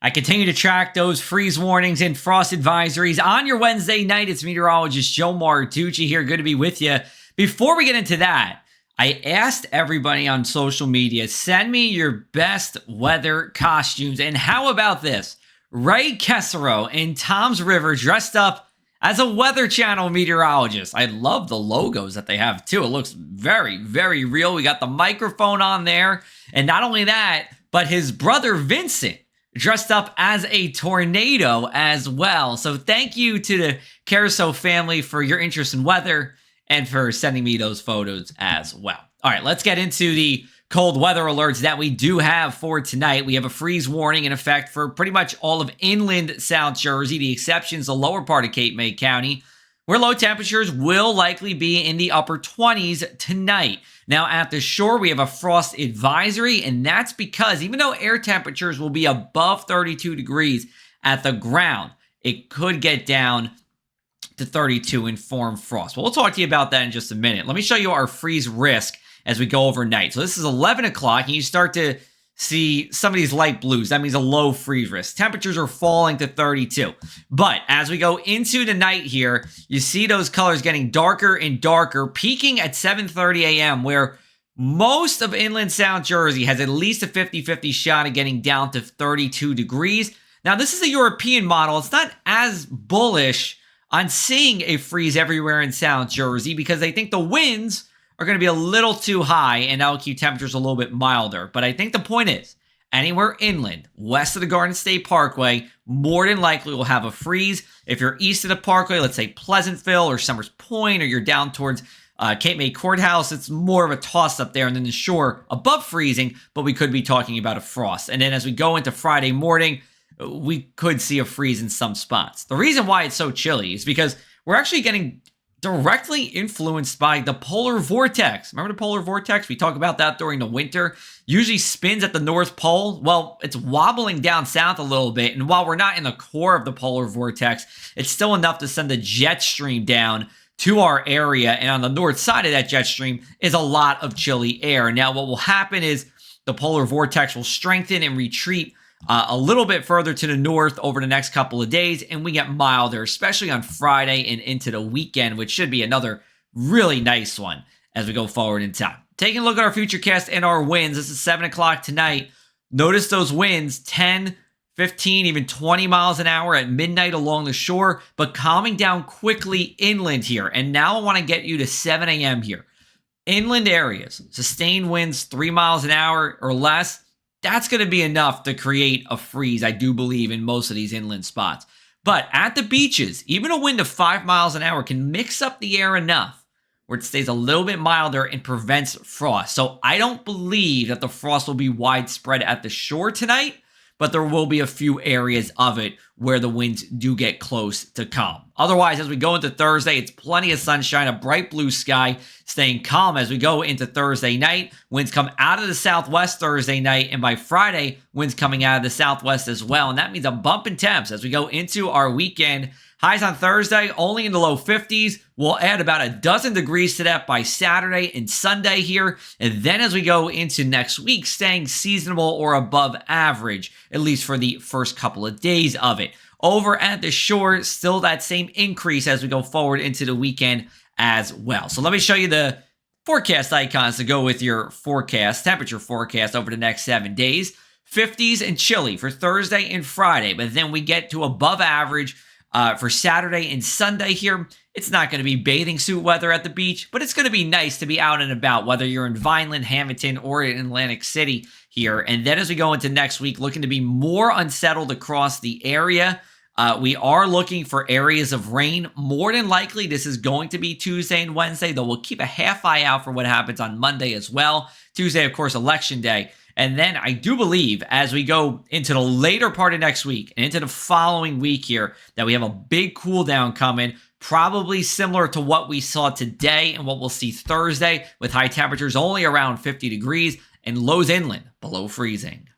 I continue to track those freeze warnings and frost advisories on your Wednesday night. It's meteorologist Joe Martucci here. Good to be with you. Before we get into that, I asked everybody on social media, send me your best weather costumes. And how about this? Ray Kessero in Tom's River dressed up as a Weather Channel meteorologist. I love the logos that they have too. It looks very, very real. We got the microphone on there. And not only that, but his brother Vincent dressed up as a tornado as well. So thank you to the Caruso family for your interest in weather and for sending me those photos as well. All right, let's get into the cold weather alerts that we do have for tonight. We have a freeze warning in effect for pretty much all of inland South Jersey. The exception is the lower part of Cape May County, where low temperatures will likely be in the upper 20s tonight. Now, at the shore, we have a frost advisory, and that's because even though air temperatures will be above 32 degrees at the ground, it could get down to 32 and form frost. Well, we'll talk to you about that in just a minute. Let me show you our freeze risk as we go overnight. So this is 11 o'clock, and you start to see some of these light blues. That means a low freeze risk. Temperatures are falling to 32. But as we go into the night here, you see those colors getting darker and darker, peaking at 7:30 a.m., where most of inland South Jersey has at least a 50-50 shot of getting down to 32 degrees. Now, this is a European model. It's not as bullish on seeing a freeze everywhere in South Jersey because they think the winds are going to be a little too high, and that'll keep temperatures a little bit milder. But I think the point is, anywhere inland, west of the Garden State Parkway, more than likely will have a freeze. If you're east of the Parkway, let's say Pleasantville or Summers Point, or you're down towards Cape May Courthouse, it's more of a toss-up there, and then the shore above freezing, but we could be talking about a frost. And then as we go into Friday morning, we could see a freeze in some spots. The reason why it's so chilly is because we're actually getting directly influenced by the polar vortex. Remember the polar vortex? We talk about that during the winter. Usually spins at the North Pole. Well, it's wobbling down south a little bit. And while we're not in the core of the polar vortex, it's still enough to send a jet stream down to our area. And on the north side of that jet stream is a lot of chilly air. Now, what will happen is the polar vortex will strengthen and retreat a little bit further to the north over the next couple of days, and we get milder, especially on Friday and into the weekend, which should be another really nice one as we go forward in time. Taking a look at our futurecast and our winds. This is 7 o'clock tonight. Notice those winds, 10, 15, even 20 miles an hour at midnight along the shore, but calming down quickly inland here. And now I want to get you to 7 a.m. here. Inland areas, sustained winds 3 miles an hour or less. That's going to be enough to create a freeze, I do believe, in most of these inland spots. But at the beaches, even a wind of 5 miles an hour can mix up the air enough where it stays a little bit milder and prevents frost. So I don't believe that the frost will be widespread at the shore tonight, but there will be a few areas of it where the winds do get close to calm. Otherwise, as we go into Thursday, it's plenty of sunshine, a bright blue sky, staying calm as we go into Thursday night. Winds come out of the southwest Thursday night, and by Friday, winds coming out of the southwest as well. And that means a bump in temps as we go into our weekend. Highs on Thursday, only in the low 50s. We'll add about a dozen degrees to that by Saturday and Sunday here. And then as we go into next week, staying seasonable or above average, at least for the first couple of days of it. Over at the shore, still that same increase as we go forward into the weekend as well. So let me show you the forecast icons to go with your forecast, temperature forecast over the next 7 days. 50s and chilly for Thursday and Friday, but then we get to above average for Saturday and Sunday here. It's not going to be bathing suit weather at the beach, but it's going to be nice to be out and about, whether you're in Vineland, Hamilton, or in Atlantic City here. And then as we go into next week, looking to be more unsettled across the area. We are looking for areas of rain. More than likely, this is going to be Tuesday and Wednesday, though we'll keep a half eye out for what happens on Monday as well. Tuesday, of course, Election Day. And then I do believe as we go into the later part of next week and into the following week here, that we have a big cool down coming, probably similar to what we saw today and what we'll see Thursday, with high temperatures only around 50 degrees and lows inland below freezing.